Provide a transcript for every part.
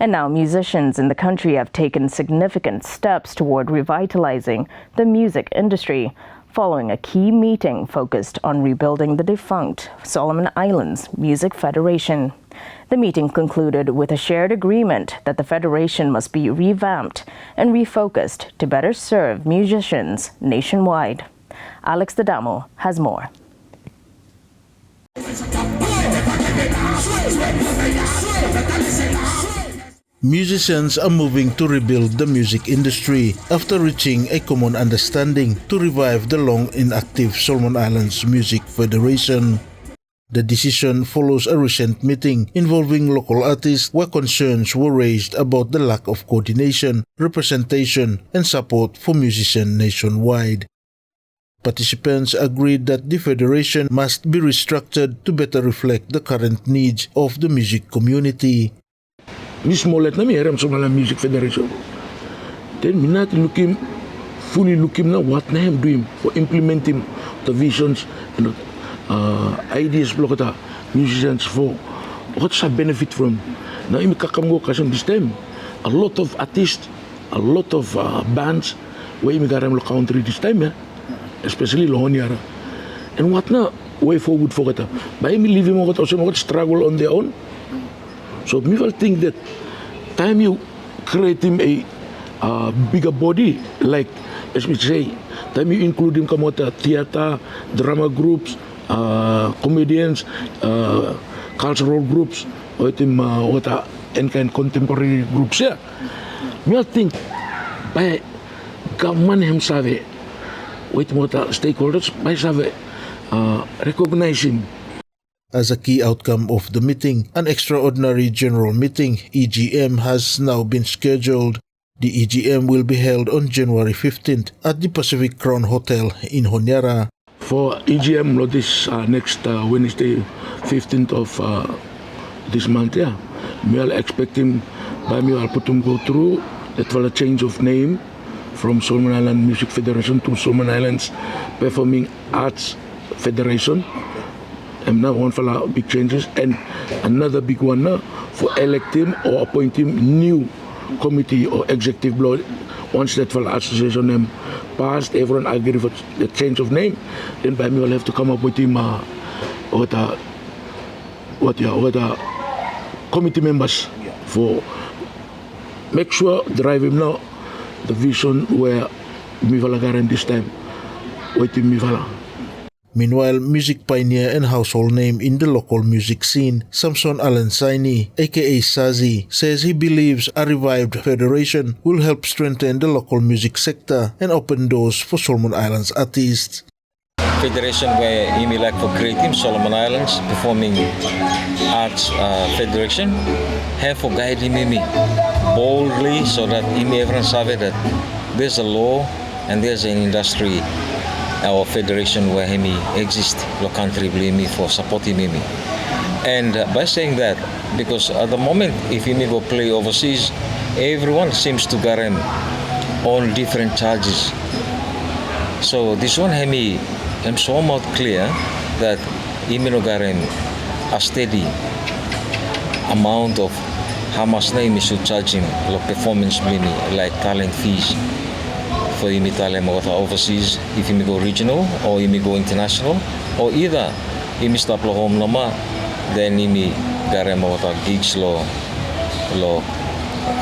And now musicians in the country have taken significant steps toward revitalizing the music industry, following a key meeting focused on rebuilding the defunct Solomon Islands Music Federation. The meeting concluded with a shared agreement that the federation must be revamped and refocused to better serve musicians nationwide. Alex Dadamo has more. Musicians are moving to rebuild the music industry after reaching a common understanding to revive the long inactive Solomon Islands Music Federation. The decision follows a recent meeting involving local artists where concerns were raised about the lack of coordination, representation, and support for musicians nationwide. Participants agreed that the federation must be restructured to better reflect the current needs of the music community. Mismo let na mi heram Solomon Island Music Federation. Then we not fully looking na what na him doing for implementing the visions and ideas blokata musicians for what's a benefit from. Now imi kakamgo kasam this time a lot of artists, a lot of bands where imi garam lo country this time, yeah? Especially Lohoniara. And what na way forward for kata. By imi living mo kata also struggle on their own. So me will think that time you create him a bigger body, like as we say, time you include him come out theater, drama groups, comedians, cultural groups, or him and kind contemporary groups. Yeah, me will think by government himself, with more stakeholders, by save recognize him. As a key outcome of the meeting, an extraordinary general meeting, EGM, has now been scheduled. The EGM will be held on January 15th at the Pacific Crown Hotel in Honiara. For EGM, this next Wednesday, 15th of this month, yeah, we are expecting by me I'll put them go through that will a change of name from Solomon Island Music Federation to Solomon Islands Performing Arts Federation. And now one for big changes, and another big one now for electing or appointing new committee or executive board. Once that for association name passed, everyone agreed for the change of name. Then by me will have to come up with him what committee members for make sure drive him now the vision where Mivala Garen this time with him Mivala. Meanwhile, music pioneer and household name in the local music scene, Samson Alansaini, aka Sazi, says he believes a revived federation will help strengthen the local music sector and open doors for Solomon Islands artists. Federation where he like for creating Solomon Islands Performing Arts Federation have for guiding me boldly so that everyone sabe that there's a law and there's an industry. Our federation where he exists, the country blame me for supporting me. And by saying that, because at the moment, if he go play overseas, everyone seems to get him on different charges. So this one, I'm so much clear that he no get him a steady amount of how much name he should charge him, like performance blame like talent fees. For him Italian overseas, if he go regional or he go international, or either he stop home nama, then he garem gigs lo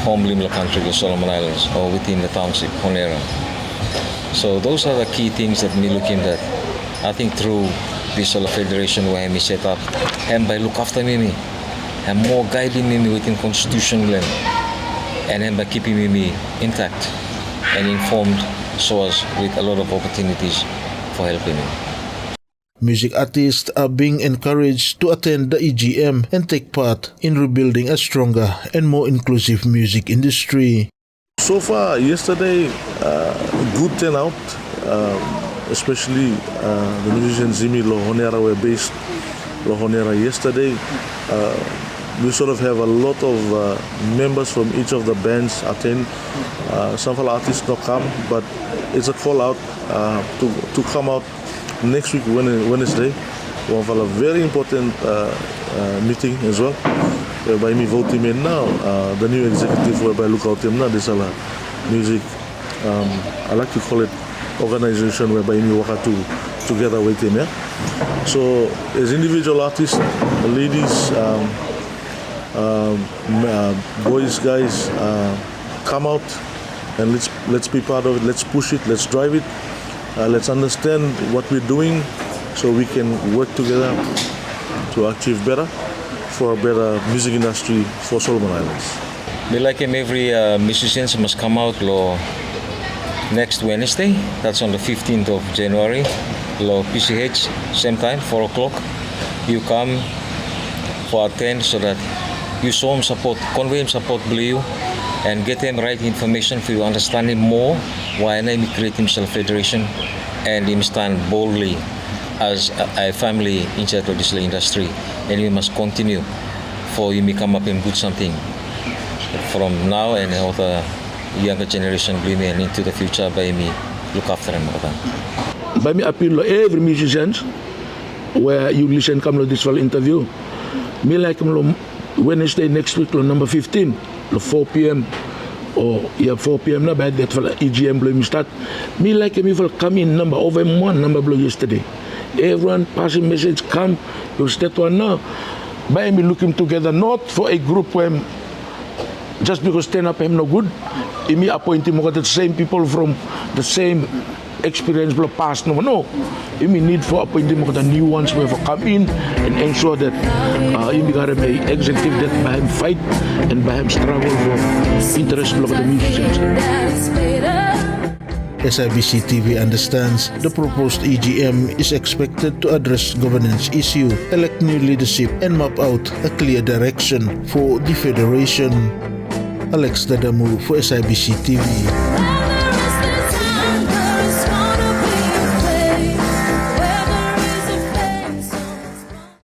home lim country the Solomon Islands or within the township Honera. So those are the key things that me looking at. I think through this federation where he set up, and by look after me, and more guiding me within constitution land, and by keeping me intact and informed so as with a lot of opportunities for helping me. Music artists are being encouraged to attend the EGM and take part in rebuilding a stronger and more inclusive music industry. So far, yesterday, good turnout, especially the musicians Zimi Lohonera were based Lohonera yesterday. We sort of have a lot of members from each of the bands attend. Some of the artists not come, but it's a call out to come out next week Wednesday. We have a very important meeting as well. whereby me vote him in now. The new executive whereby look out him now, this is a music, I like to call it organization whereby me work together with him. Yeah? So as individual artists, ladies, boys, guys, come out and let's be part of it. Let's push it. Let's drive it. Let's understand what we're doing, so we can work together to achieve better for a better music industry for Solomon Islands. Me like him, every musicians must come out next Wednesday. That's on the 15th of January. PCH, same time, 4 o'clock. You come for attend so that you show him support, convey him support, believe, and get him right information for you understand him more. Why he create himself federation and him stand boldly as a family inside of this industry, and we must continue for you may come up and do something from now and all the younger generation believe me, and into the future by me look after them. By me appeal to every musician where you listen come to this full interview. Me like Wednesday next week number 15 4 p.m. or 4 p.m. na by that for EGM blow me start. Me like me will come in number over one number blow yesterday. Everyone passing message come you start one now. By me looking together not for a group where just because stand up him no good. Me appointing the same people from the same experience blow past no. We need for appointing the new ones where for come in and ensure that you got a executive that by him fight and by him struggle for interest of the musicians. SIBC TV understands the proposed EGM is expected to address governance issue, elect new leadership, and map out a clear direction for the federation. Alex Dadamu for SIBC TV.